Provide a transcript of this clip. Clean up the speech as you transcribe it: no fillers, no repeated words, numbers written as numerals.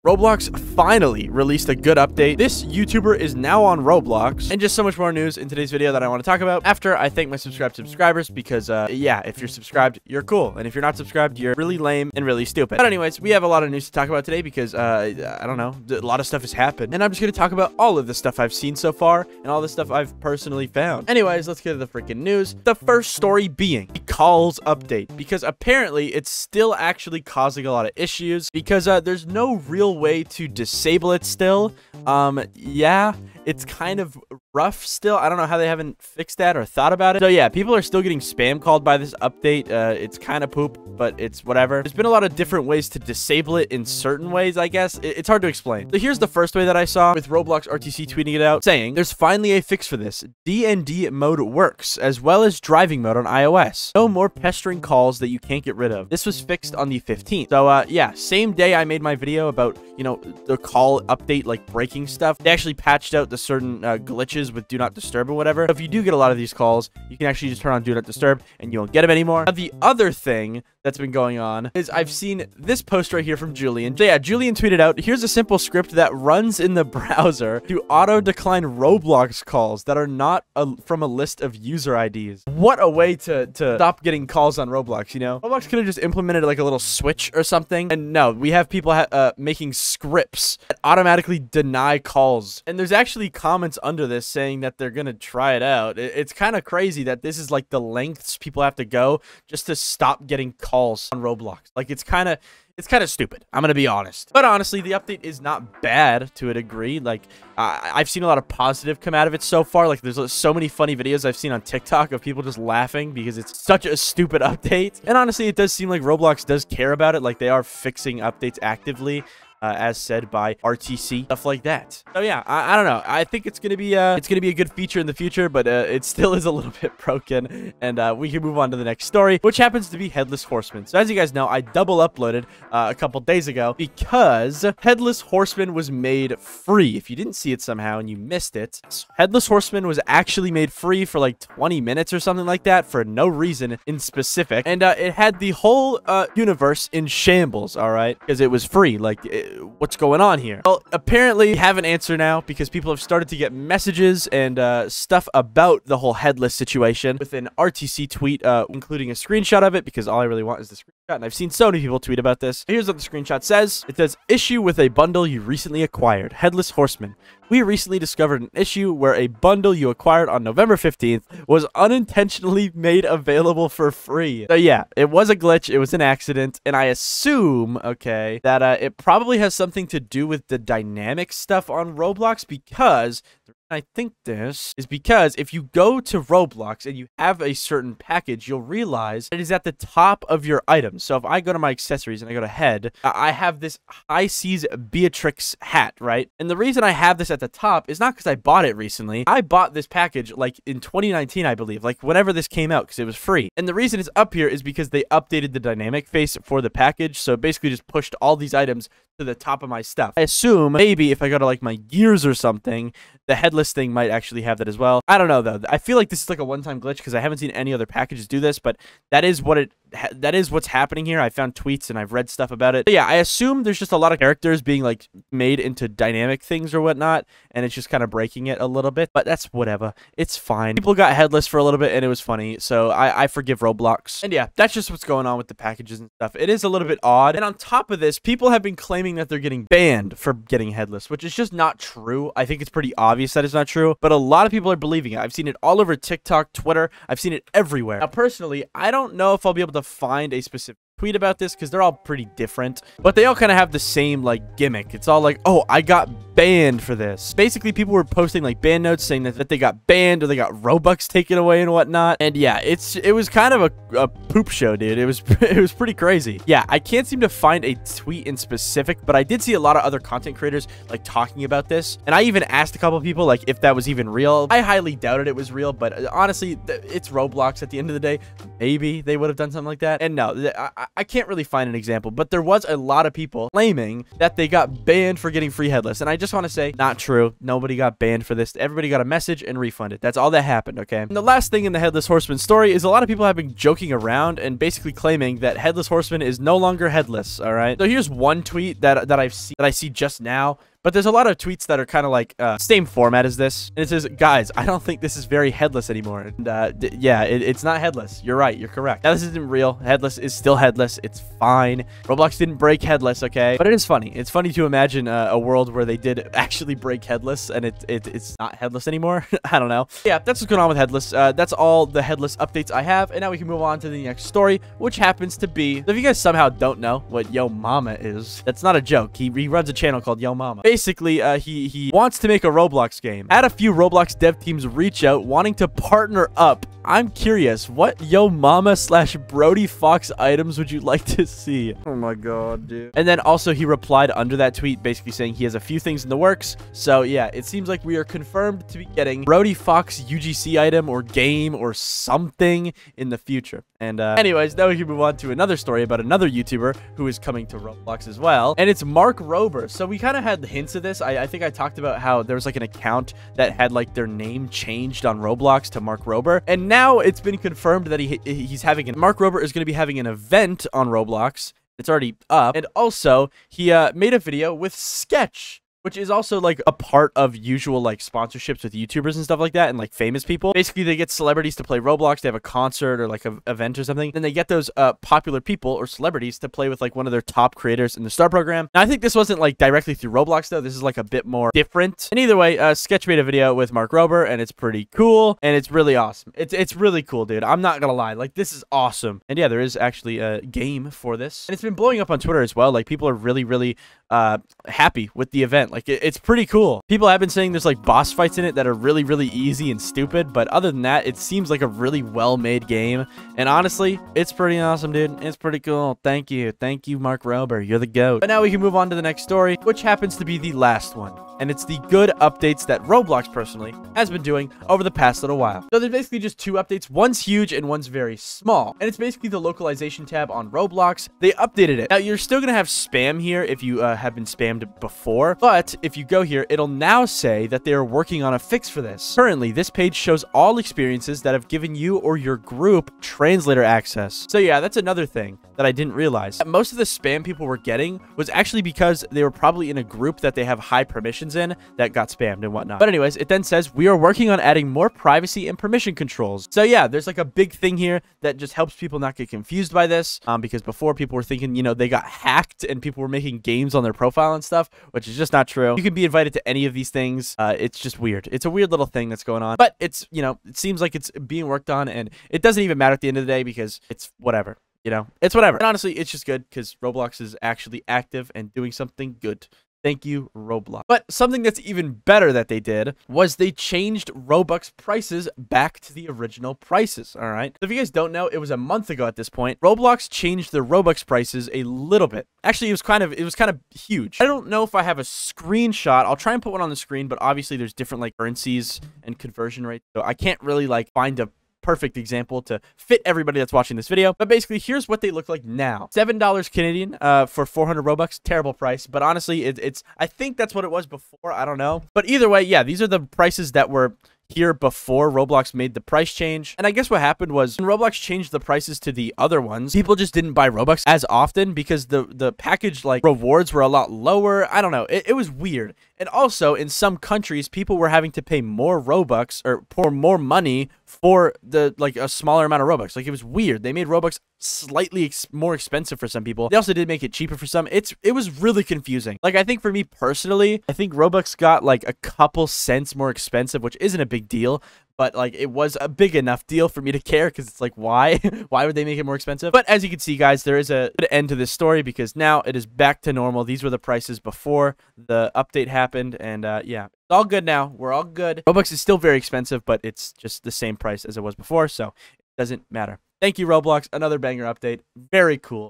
Roblox finally released a good update. This YouTuber is now on Roblox, and just so much more news in today's video that I want to talk about after I thank my subscribers because, yeah, if you're subscribed, you're cool, and if you're not subscribed, you're really lame and really stupid. But anyways, we have a lot of news to talk about today because, I don't know, a lot of stuff has happened, and I'm just going to talk about all of the stuff I've seen so far and all the stuff I've personally found. Anyways, let's get to the freaking news. The first story being the calls update, because apparently it's still actually causing a lot of issues because there's no real way to disable it still. Yeah, it's kind of rough still. I don't know how they haven't fixed that or thought about it. So yeah, people are still getting spam called by this update. It's kind of poop, but it's whatever. There's been a lot of different ways to disable it in certain ways, I guess. It's hard to explain. So here's the first way that I saw with Roblox RTC tweeting it out, saying there's finally a fix for this. D&D mode works, as well as driving mode on iOS. No more pestering calls that you can't get rid of. This was fixed on the 15th. So yeah, same day I made my video about, you know, the call update, like breaking stuff. They actually patched out the certain glitches with do not disturb or whatever. So if you do get a lot of these calls, you can actually just turn on do not disturb and you won't get them anymore. Now, the other thing that's been going on is I've seen this post right here from Julian. So yeah, Julian tweeted out, here's a simple script that runs in the browser to auto decline Roblox calls that are not from a list of user IDs. What a way to stop getting calls on Roblox, you know? Roblox could have just implemented like a little switch or something. And no, we have people making scripts that automatically deny calls. And there's actually comments under this saying that they're gonna try it out. It's kind of crazy that this is like the lengths people have to go just to stop getting calls on Roblox. Like it's kind of stupid, I'm gonna be honest. But honestly, the update is not bad to a degree. Like I've seen a lot of positive come out of it so far. Like there's so many funny videos I've seen on TikTok of people just laughing because it's such a stupid update. And honestly, it does seem like Roblox does care about it. Like they are fixing updates actively. As said by RTC, stuff like that. So yeah, I don't know. I think it's gonna be a good feature in the future, but it still is a little bit broken. And we can move on to the next story, which happens to be Headless Horseman. So as you guys know, I double uploaded a couple days ago because Headless Horseman was made free. If you didn't see it somehow and you missed it, Headless Horseman was actually made free for like 20 minutes or something like that for no reason in specific, and it had the whole universe in shambles. All right, because it was free. Like what's going on here? Well, apparently we have an answer now because people have started to get messages and stuff about the whole Headless situation with an RTC tweet, including a screenshot of it because all I really want is the screenshot, and I've seen so many people tweet about this. Here's what the screenshot says. It says, issue with a bundle you recently acquired, Headless Horseman. We recently discovered an issue where a bundle you acquired on November 15th was unintentionally made available for free. So yeah, it was a glitch, it was an accident, and I assume, okay, that it probably has something to do with the dynamic stuff on Roblox because I think this is because if you go to Roblox and you have a certain package, you'll realize it is at the top of your items. So if I go to my accessories and I go to head, I have this High Seas Beatrix hat, right? And the reason I have this at the top is not because I bought it recently. I bought this package like in 2019, I believe, like whenever this came out because it was free. And the reason it's up here is because they updated the dynamic face for the package. So it basically just pushed all these items to the top of my stuff. I assume maybe if I go to like my gears or something, the Headless thing might actually have that as well. I don't know though. I feel like this is like a one-time glitch because I haven't seen any other packages do this, but that is what's happening here. I found tweets and I've read stuff about it. But yeah, I assume there's just a lot of characters being like made into dynamic things or whatnot, and it's just kind of breaking it a little bit, but that's whatever. It's fine. People got Headless for a little bit and it was funny, so I forgive Roblox. And yeah, that's just what's going on with the packages and stuff. It is a little bit odd. And on top of this, people have been claiming that they're getting banned for getting Headless, which is just not true. I think it's pretty obvious that it's not true, but a lot of people are believing it. I've seen it all over TikTok, Twitter. I've seen it everywhere. Now, personally, I don't know if I'll be able to find a specific tweet about this because they're all pretty different, but they all kind of have the same like gimmick. It's all like, oh, I got banned for this. Basically, people were posting like ban notes saying that they got banned or they got Robux taken away and whatnot. And yeah, it was kind of a poop show, dude. It was pretty crazy. Yeah, I can't seem to find a tweet in specific, but I did see a lot of other content creators like talking about this, and I even asked a couple of people like if that was even real. I highly doubted it was real, but honestly, it's Roblox at the end of the day. Maybe they would have done something like that. And no, I can't really find an example, but there was a lot of people claiming that they got banned for getting free Headless, and I just just want to say, not true. Nobody got banned for this. Everybody got a message and refunded. That's all that happened, okay? And the last thing in the Headless Horseman story is a lot of people have been joking around and basically claiming that Headless Horseman is no longer headless, all right? So here's one tweet that I see just now. But there's a lot of tweets that are kind of like same format as this. And it says, guys, I don't think this is very headless anymore. And yeah, it's not headless. You're right. You're correct. Now, this isn't real. Headless is still headless. It's fine. Roblox didn't break headless, okay? But it is funny. It's funny to imagine a world where they did actually break headless and it's not headless anymore. I don't know. Yeah, that's what's going on with headless. That's all the headless updates I have. And now we can move on to the next story, which happens to be, if you guys somehow don't know what Yo Mama is, that's not a joke. He runs a channel called Yo Mama. Basically, he wants to make a Roblox game. Had a few Roblox dev teams reach out wanting to partner up. I'm curious, what Yo Mama / Brody Foxx items would you like to see? Oh my god, dude. And then also he replied under that tweet basically saying he has a few things in the works. So yeah, it seems like we are confirmed to be getting Brody Foxx UGC item or game or something in the future. And anyways, now we can move on to another story about another YouTuber who is coming to Roblox as well. And it's Mark Rober. So we kind of had hints of this. I think I talked about how there was like an account that had like their name changed on Roblox to Mark Rober. And now it's been confirmed that he's having Mark Rober is going to be having an event on Roblox. It's already up. And also, he made a video with Sketch, which is also like a part of usual like sponsorships with YouTubers and stuff like that and like famous people. Basically, they get celebrities to play Roblox. They have a concert or like an event or something. Then they get those popular people or celebrities to play with like one of their top creators in the star program. Now, I think this wasn't like directly through Roblox though. This is like a bit more different. And either way, Sketch made a video with Mark Rober and it's pretty cool and it's really awesome. It's really cool, dude. I'm not gonna lie. Like, this is awesome. And yeah, there is actually a game for this. And it's been blowing up on Twitter as well. Like, people are really happy with the event. Like, it's pretty cool. People have been saying there's like boss fights in it that are really easy and stupid, but other than that, it seems like a really well-made game. And honestly, it's pretty awesome, dude. It's pretty cool. Thank you, Mark Rober. You're the GOAT. But now we can move on to the next story, which happens to be the last one. And it's the good updates that Roblox personally has been doing over the past little while. So there's basically just two updates. One's huge and one's very small. And it's basically the localization tab on Roblox. They updated it. Now, you're still going to have spam here if you have been spammed before. But if you go here, it'll now say that they are working on a fix for this. Currently, this page shows all experiences that have given you or your group translator access. So yeah, that's another thing that I didn't realize. Most of the spam people were getting was actually because they were probably in a group that they have high permissions in that got spammed and whatnot. But anyways, it then says we are working on adding more privacy and permission controls. So yeah, there's like a big thing here that just helps people not get confused by this, because before people were thinking, you know, they got hacked and people were making games on their profile and stuff, which is just not true. You can be invited to any of these things. It's just weird. It's a weird little thing that's going on, but it's, you know, it seems like it's being worked on and it doesn't even matter at the end of the day because it's whatever. You know, it's whatever. And honestly, it's just good because Roblox is actually active and doing something good. Thank you, Roblox. But something that's even better that they did was they changed Robux prices back to the original prices, all right? So if you guys don't know, it was a month ago at this point. Roblox changed the Robux prices a little bit. Actually, it was kind of huge. I don't know if I have a screenshot. I'll try and put one on the screen, but obviously there's different like currencies and conversion rates. So I can't really like find a perfect example to fit everybody that's watching this video, but basically here's what they look like now. $7 Canadian for 400 Robux. Terrible price, but honestly it's I think that's what it was before. I don't know, but either way, yeah, these are the prices that were here before Roblox made the price change. And I guess what happened was when Roblox changed the prices to the other ones, people just didn't buy Robux as often because the package like rewards were a lot lower. I don't know. It was weird. And also in some countries, people were having to pay more Robux or pour more money for the like a smaller amount of Robux. Like, it was weird. They made Robux slightly more expensive for some people. They also did make it cheaper for some. It was really confusing. Like, I think for me personally, I think Robux got like a couple cents more expensive, which isn't a big deal. But like, it was a big enough deal for me to care because it's like, why? Why would they make it more expensive? But as you can see, guys, there is a good end to this story because now it is back to normal. These were the prices before the update happened. And yeah, it's all good now. We're all good. Robux is still very expensive, but it's just the same price as it was before. So it doesn't matter. Thank you, Roblox. Another banger update. Very cool.